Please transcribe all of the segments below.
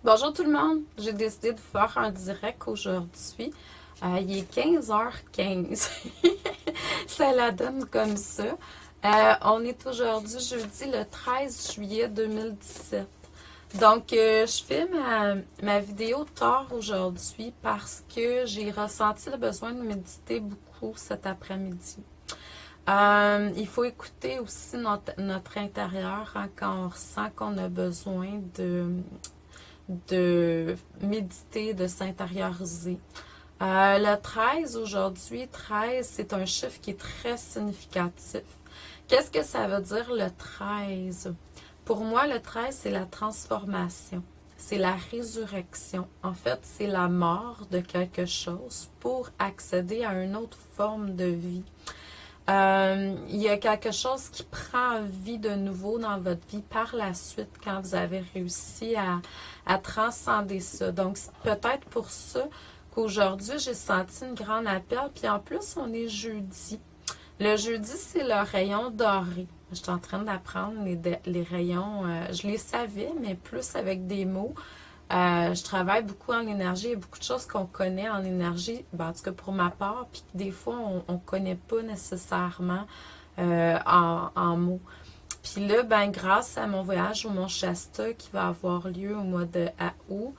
Bonjour tout le monde, j'ai décidé de faire un direct aujourd'hui. Il est 15h15. Ça la donne comme ça. On est aujourd'hui jeudi le 13 juillet 2017. Donc, je fais ma vidéo tard aujourd'hui parce que j'ai ressenti le besoin de méditer beaucoup cet après-midi. Il faut écouter aussi notre intérieur hein, quand on ressent qu'on a besoin de méditer, de s'intérioriser. Le 13 aujourd'hui, 13, c'est un chiffre qui est très significatif. Qu'est-ce que ça veut dire le 13? Pour moi, le 13, c'est la transformation. C'est la résurrection. En fait, c'est la mort de quelque chose pour accéder à une autre forme de vie. Il y a quelque chose qui prend vie de nouveau dans votre vie par la suite quand vous avez réussi à transcender ça. Donc, c'est peut-être pour ça qu'aujourd'hui, j'ai senti une grande appel. Puis en plus, on est jeudi. Le jeudi, c'est le rayon doré. Je suis en train d'apprendre les rayons. Je les savais, mais plus avec des mots. Je travaille beaucoup en énergie. Il y a beaucoup de choses qu'on connaît en énergie, ben, en tout cas pour ma part, puis des fois, on ne connaît pas nécessairement en mots. Puis là, ben, grâce à mon voyage au Mont Shasta qui va avoir lieu au mois de août,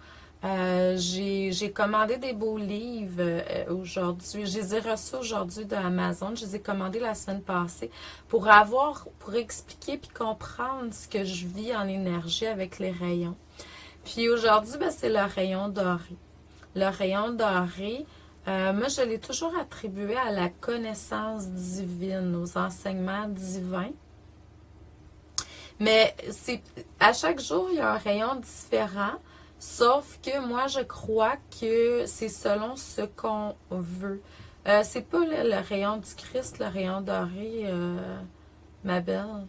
j'ai commandé des beaux livres aujourd'hui. Je les ai reçus aujourd'hui de Amazon. Je les ai commandés la semaine passée pour expliquer puis comprendre ce que je vis en énergie avec les rayons. Puis aujourd'hui, ben, c'est le rayon doré. Le rayon doré, moi, je l'ai toujours attribué à la connaissance divine, aux enseignements divins. Mais à chaque jour, il y a un rayon différent, sauf que moi, je crois que c'est selon ce qu'on veut. C'est pas le rayon du Christ, le rayon doré, ma belle.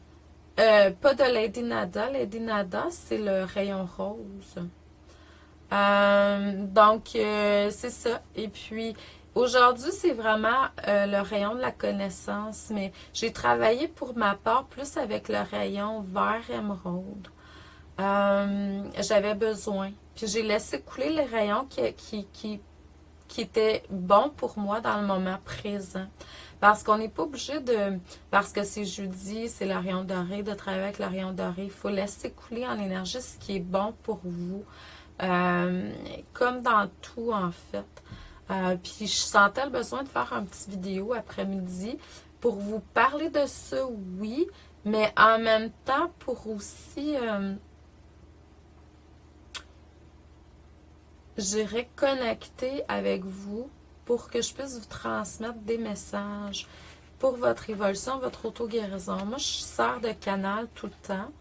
Pas de Lady Nada. Lady Nada, c'est le rayon rose. C'est ça. Et puis, aujourd'hui, c'est vraiment le rayon de la connaissance. Mais j'ai travaillé pour ma part plus avec le rayon vert émeraude. J'avais besoin. Puis j'ai laissé couler les rayons qui étaient bons pour moi dans le moment présent. Parce qu'on n'est pas obligé parce que c'est jeudi, c'est le rayon doré, de travailler avec le rayon doré. Il faut laisser couler en énergie ce qui est bon pour vous. Comme dans tout, en fait. Puis je sentais le besoin de faire un petit vidéo après-midi pour vous parler de ça, oui, mais en même temps pour aussi, j'irai connecter avec vous pour que je puisse vous transmettre des messages pour votre évolution, votre auto-guérison. Moi, je sers de canal tout le temps.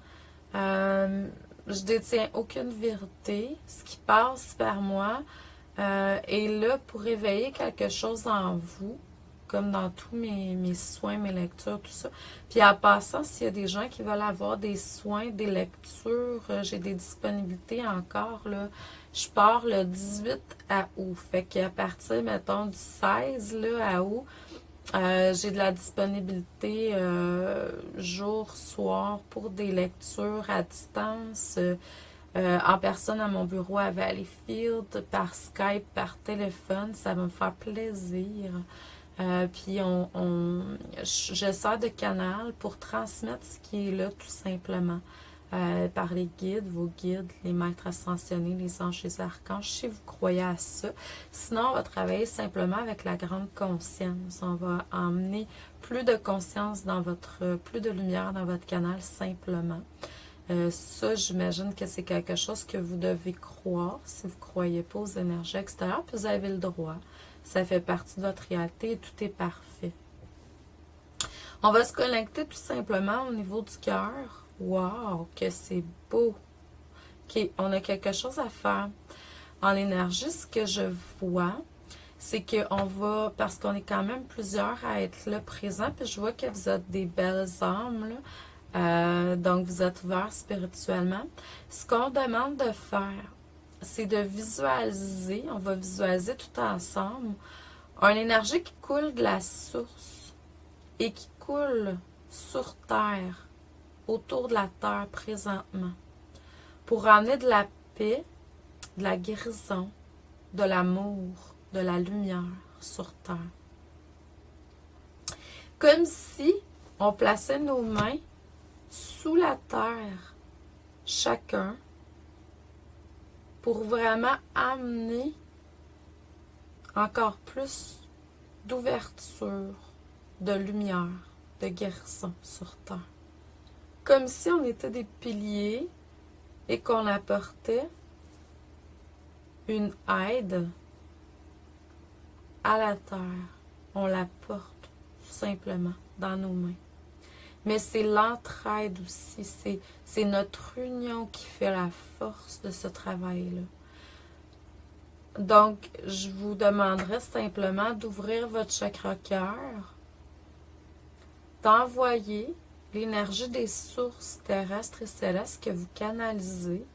Je détiens aucune vérité. Ce qui passe par moi est là pour éveiller quelque chose en vous, comme dans tous mes soins, mes lectures, tout ça. Puis en passant, s'il y a des gens qui veulent avoir des soins, des lectures, j'ai des disponibilités encore, là. Je pars le 18 à août. Fait qu'à partir, mettons, du 16 là, à août, j'ai de la disponibilité jour, soir pour des lectures à distance, en personne à mon bureau à Valleyfield, par Skype, par téléphone. Ça va me faire plaisir. Puis je sers de canal pour transmettre ce qui est là tout simplement. Par les guides, vos guides, les maîtres ascensionnés, les anges, les archanges, si vous croyez à ça. Sinon, on va travailler simplement avec la grande conscience. On va emmener plus de conscience plus de lumière dans votre canal simplement. Ça, j'imagine que c'est quelque chose que vous devez croire si vous ne croyez pas aux énergies extérieures, puis vous avez le droit. Ça fait partie de votre réalité et tout est parfait. On va se connecter tout simplement au niveau du cœur. Wow, que c'est beau! OK, on a quelque chose à faire. En énergie, ce que je vois, c'est qu'on va, parce qu'on est quand même plusieurs à être là présents, puis je vois que vous êtes des belles âmes, là. Donc vous êtes ouverts spirituellement. Ce qu'on demande de faire, c'est de visualiser, on va visualiser tout ensemble, une énergie qui coule de la source et qui coule sur Terre, autour de la Terre présentement, pour amener de la paix, de la guérison, de l'amour, de la lumière sur terre. Comme si on plaçait nos mains sous la terre, chacun, pour vraiment amener encore plus d'ouverture, de lumière, de guérison sur terre. Comme si on était des piliers et qu'on apportait une aide à la terre. On la porte tout simplement dans nos mains. Mais c'est l'entraide aussi, c'est notre union qui fait la force de ce travail-là. Donc, je vous demanderais simplement d'ouvrir votre chakra cœur, d'envoyer l'énergie des sources terrestres et célestes que vous canalisez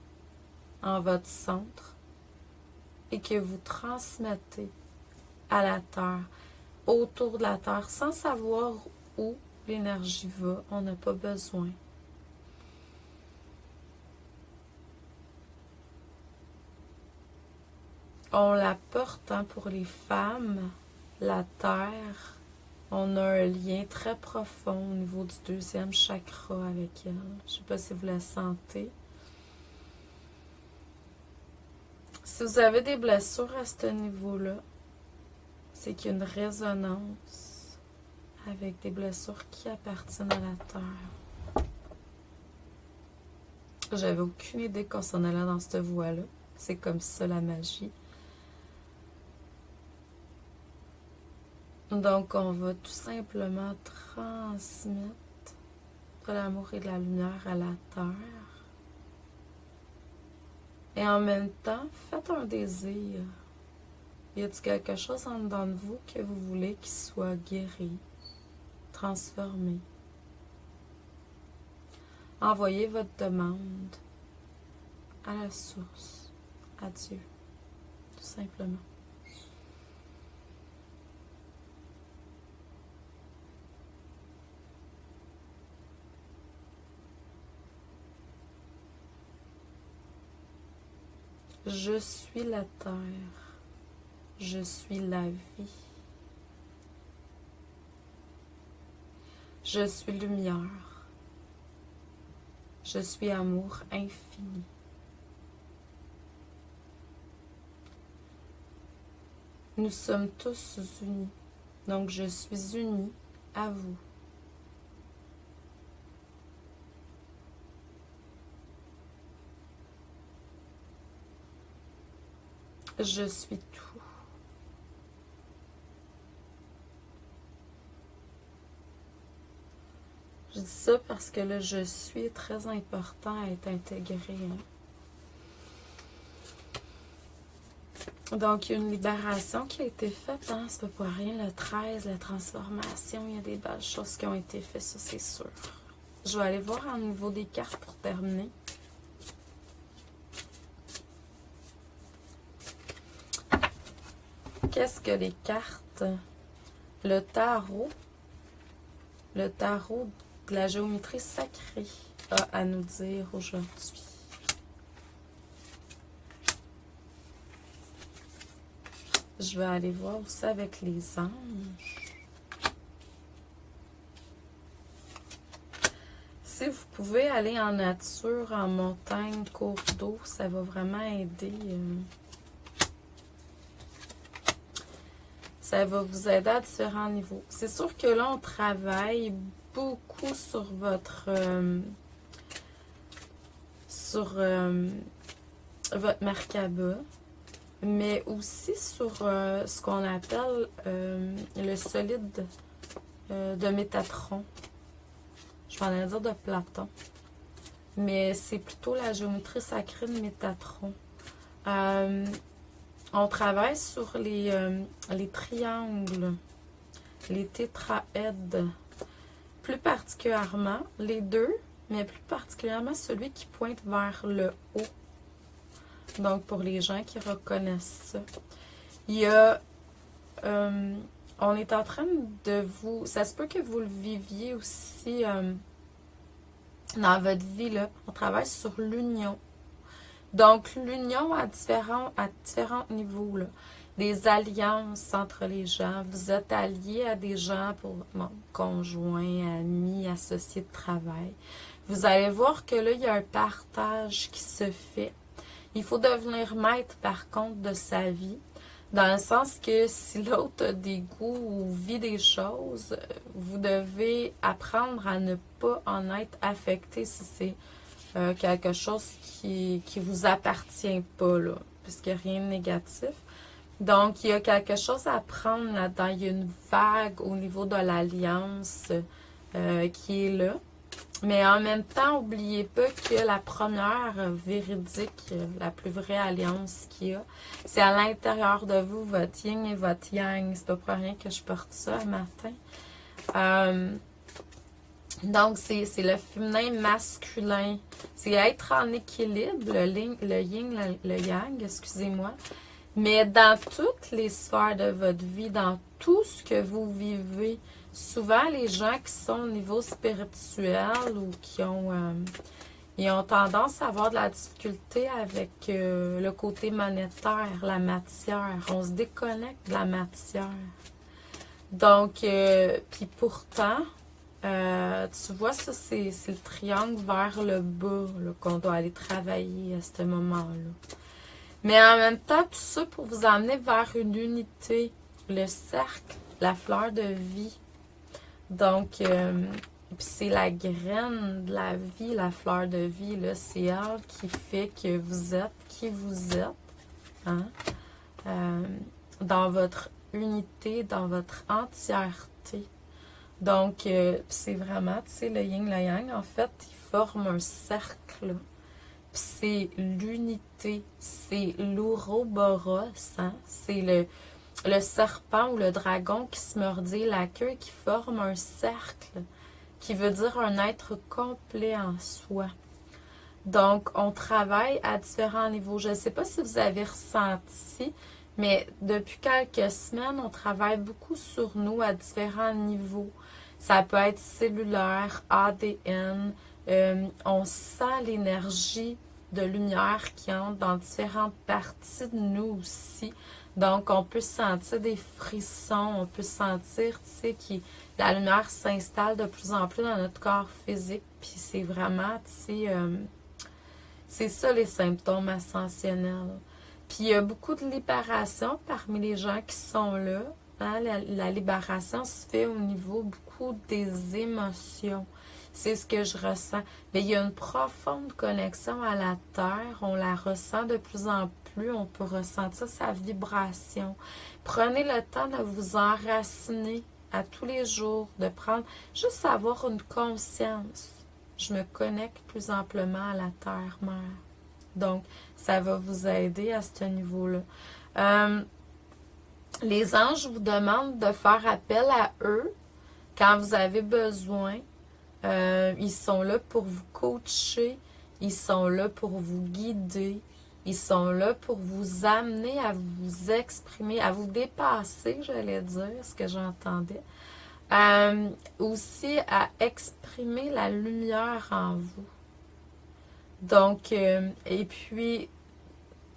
en votre centre et que vous transmettez à la Terre, autour de la Terre, sans savoir où l'énergie va. On n'a pas besoin. On la porte pour les femmes, la Terre. On a un lien très profond au niveau du deuxième chakra avec elle. Je ne sais pas si vous la sentez. Si vous avez des blessures à ce niveau-là, c'est qu'il y a une résonance avec des blessures qui appartiennent à la Terre. J'avais aucune idée qu'on s'en allait dans cette voie-là. C'est comme ça la magie. Donc, on va tout simplement transmettre de l'amour et de la lumière à la Terre. Et en même temps, faites un désir. Y a-t-il quelque chose en dedans de vous que vous voulez qu'il soit guéri, transformé? Envoyez votre demande à la source, à Dieu, tout simplement. Je suis la terre, je suis la vie, je suis lumière, je suis amour infini. Nous sommes tous unis, donc je suis unie à vous. Je suis tout. Je dis ça parce que le je suis est très important à être intégré. Donc, il y a une libération qui a été faite. Hein? C'est pas pour rien. Le 13, la transformation, il y a des belles choses qui ont été faites, ça c'est sûr. Je vais aller voir au niveau des cartes pour terminer. Qu'est-ce que les cartes? Le tarot de la géométrie sacrée a à nous dire aujourd'hui. Je vais aller voir aussi avec les anges. Si vous pouvez aller en nature, en montagne, cours d'eau, ça va vraiment aider. Ça va vous aider à différents niveaux. C'est sûr que là, on travaille beaucoup sur votre votre Merkaba, mais aussi sur ce qu'on appelle le solide de Métatron. Je vais en dire de Platon. Mais c'est plutôt la géométrie sacrée de Métatron. On travaille sur les triangles, les tétraèdes, plus particulièrement les deux, mais plus particulièrement celui qui pointe vers le haut. Donc, pour les gens qui reconnaissent ça. Il y a, on est en train de vous, ça se peut que vous le viviez aussi dans votre vie, là. On travaille sur l'union. Donc, l'union à différents niveaux, là. Des alliances entre les gens. Vous êtes alliés à des gens pour conjoints, amis, associés de travail. Vous allez voir que là, il y a un partage qui se fait. Il faut devenir maître, par contre, de sa vie. Dans le sens que si l'autre a des goûts ou vit des choses, vous devez apprendre à ne pas en être affecté si c'est quelque chose qui vous appartient pas, là, puisqu'il n'y a rien de négatif. Donc, il y a quelque chose à prendre là-dedans. Il y a une vague au niveau de l'alliance qui est là. Mais en même temps, n'oubliez pas que la première véridique, la plus vraie alliance qu'il y a, c'est à l'intérieur de vous, votre yin et votre yang. C'est pas pour rien que je porte ça le matin. Donc, c'est le féminin masculin. C'est être en équilibre, le yin, le yang, excusez-moi. Mais dans toutes les sphères de votre vie, dans tout ce que vous vivez, souvent les gens qui sont au niveau spirituel ou qui ont tendance à avoir de la difficulté avec le côté monétaire, la matière. On se déconnecte de la matière. Donc, puis pourtant, tu vois, ça, c'est le triangle vers le bas qu'on doit aller travailler à ce moment-là. Mais en même temps, tout ça pour vous amener vers une unité, le cercle, la fleur de vie. Donc, c'est la graine de la vie, la fleur de vie, là, c'est elle qui fait que vous êtes qui vous êtes, hein? Dans votre unité, dans votre entièreté. Donc, c'est vraiment, tu sais, le yin, le yang, en fait, ils forment un cercle. C'est l'unité, c'est l'ouroboros, hein? C'est le serpent ou le dragon qui se mordit la queue, qui forme un cercle, qui veut dire un être complet en soi. Donc, on travaille à différents niveaux. Je ne sais pas si vous avez ressenti, mais depuis quelques semaines, on travaille beaucoup sur nous à différents niveaux. Ça peut être cellulaire, ADN, on sent l'énergie de lumière qui entre dans différentes parties de nous aussi. Donc, on peut sentir des frissons, on peut sentir, tu sais, que la lumière s'installe de plus en plus dans notre corps physique. Puis c'est vraiment, tu sais, c'est ça les symptômes ascensionnels. Puis il y a beaucoup de libération parmi les gens qui sont là. Hein? La libération se fait au niveau beaucoup des émotions. C'est ce que je ressens. Mais il y a une profonde connexion à la Terre. On la ressent de plus en plus. On peut ressentir sa vibration. Prenez le temps de vous enraciner à tous les jours, de prendre, juste avoir une conscience. Je me connecte plus amplement à la Terre-Mère. Donc, ça va vous aider à ce niveau-là. Les anges vous demandent de faire appel à eux quand vous avez besoin. Ils sont là pour vous coacher, ils sont là pour vous guider, ils sont là pour vous amener à vous exprimer, à vous dépasser, j'allais dire, ce que j'entendais. Aussi à exprimer la lumière en vous. Donc, et puis,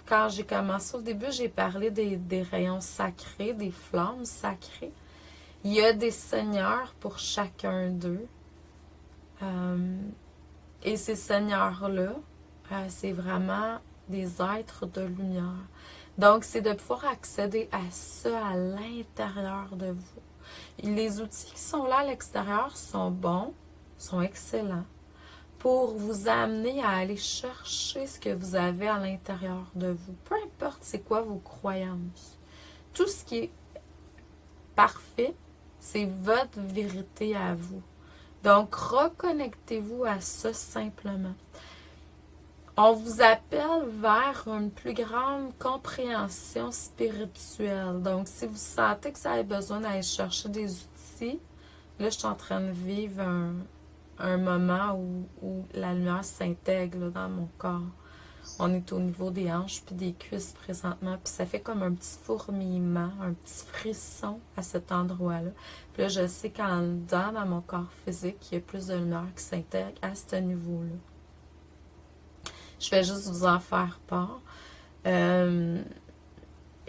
quand j'ai commencé au début, j'ai parlé des rayons sacrés, des flammes sacrées. Il y a des seigneurs pour chacun d'eux. Et ces seigneurs-là, c'est vraiment des êtres de lumière. Donc, c'est de pouvoir accéder à ça à l'intérieur de vous. Et les outils qui sont là à l'extérieur sont bons, sont excellents, pour vous amener à aller chercher ce que vous avez à l'intérieur de vous. Peu importe c'est quoi vos croyances. Tout ce qui est parfait, c'est votre vérité à vous. Donc, reconnectez-vous à ça simplement. On vous appelle vers une plus grande compréhension spirituelle. Donc, si vous sentez que vous avez besoin d'aller chercher des outils, là, je suis en train de vivre un moment où la lumière s'intègre dans mon corps. On est au niveau des hanches puis des cuisses présentement, puis ça fait comme un petit fourmillement, un petit frisson à cet endroit-là. Puis là, je sais qu'en dedans, dans mon corps physique, il y a plus de lumière qui s'intègre à ce niveau-là. Je vais juste vous en faire part.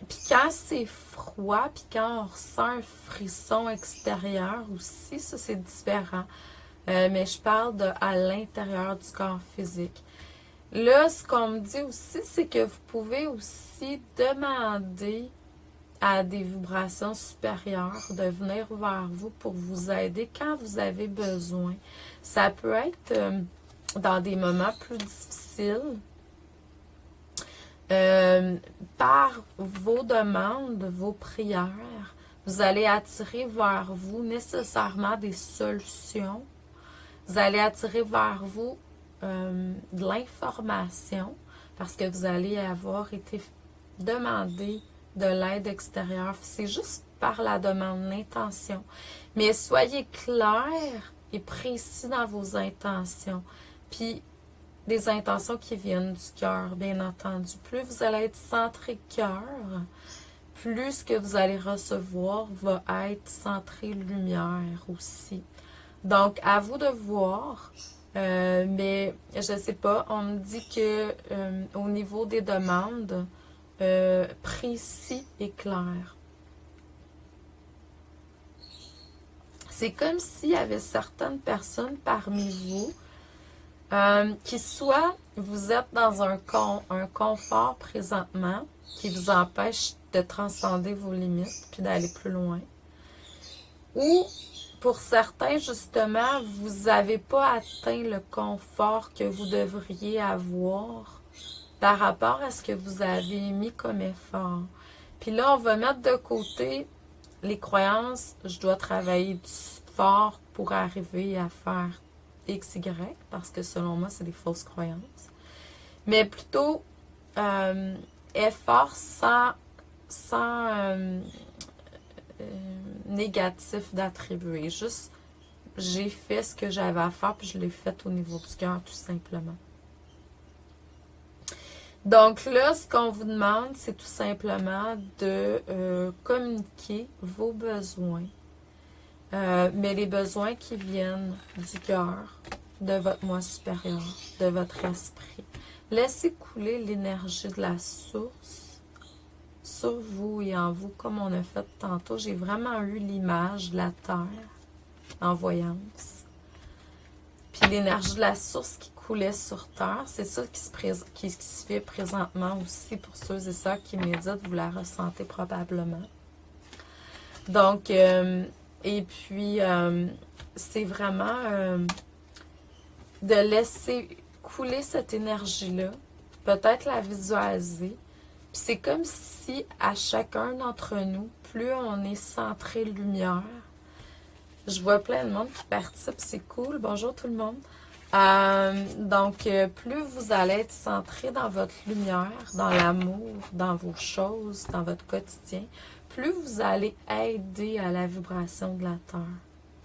Puis quand c'est froid, puis quand on ressent un frisson extérieur aussi, ça c'est différent. Mais je parle de à l'intérieur du corps physique. Là, ce qu'on me dit aussi, c'est que vous pouvez aussi demander à des vibrations supérieures de venir vers vous pour vous aider quand vous avez besoin. Ça peut être dans des moments plus difficiles. Par vos demandes, vos prières, vous allez attirer vers vous nécessairement des solutions. Vous allez attirer vers vous de l'information parce que vous allez avoir été demandé de l'aide extérieure. C'est juste par la demande, l'intention. Mais soyez clair et précis dans vos intentions. Puis, des intentions qui viennent du cœur, bien entendu. Plus vous allez être centré cœur, plus ce que vous allez recevoir va être centré lumière aussi. Donc, à vous de voir, mais je ne sais pas, on me dit que au niveau des demandes, précis et clair. C'est comme s'il y avait certaines personnes parmi vous qui soit vous êtes dans un confort présentement qui vous empêche de transcender vos limites puis d'aller plus loin. Ou pour certains, justement, vous n'avez pas atteint le confort que vous devriez avoir par rapport à ce que vous avez mis comme effort. Puis là, on va mettre de côté les croyances, je dois travailler fort pour arriver à faire X, Y, parce que selon moi, c'est des fausses croyances. Mais plutôt, effort sans négatif d'attribuer. Juste, j'ai fait ce que j'avais à faire, puis je l'ai fait au niveau du cœur, tout simplement. Donc là, ce qu'on vous demande, c'est tout simplement de communiquer vos besoins. Mais les besoins qui viennent du cœur, de votre moi supérieur, de votre esprit. Laissez couler l'énergie de la source sur vous et en vous, comme on a fait tantôt. J'ai vraiment eu l'image de la terre en voyance. Puis l'énergie de la source qui coulait sur terre, c'est ça qui se fait présentement aussi pour ceux et ceux qui méditent, vous la ressentez probablement. Donc, et puis, c'est vraiment de laisser couler cette énergie-là, peut-être la visualiser. Puis c'est comme si à chacun d'entre nous, plus on est centré lumière, je vois plein de monde qui participe, c'est cool. Bonjour tout le monde. Donc, plus vous allez être centré dans votre lumière, dans l'amour, dans vos choses, dans votre quotidien, plus vous allez aider à la vibration de la Terre.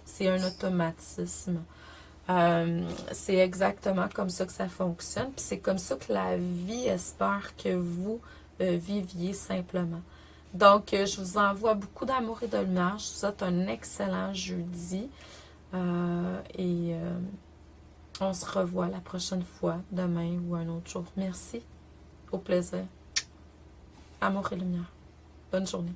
C'est un automatisme. C'est exactement comme ça que ça fonctionne. Puis c'est comme ça que la vie espère que vous viviez simplement. Donc, je vous envoie beaucoup d'amour et de lumière. Je vous souhaite un excellent jeudi. On se revoit la prochaine fois, demain ou un autre jour. Merci. Au plaisir. Amour et lumière. Bonne journée.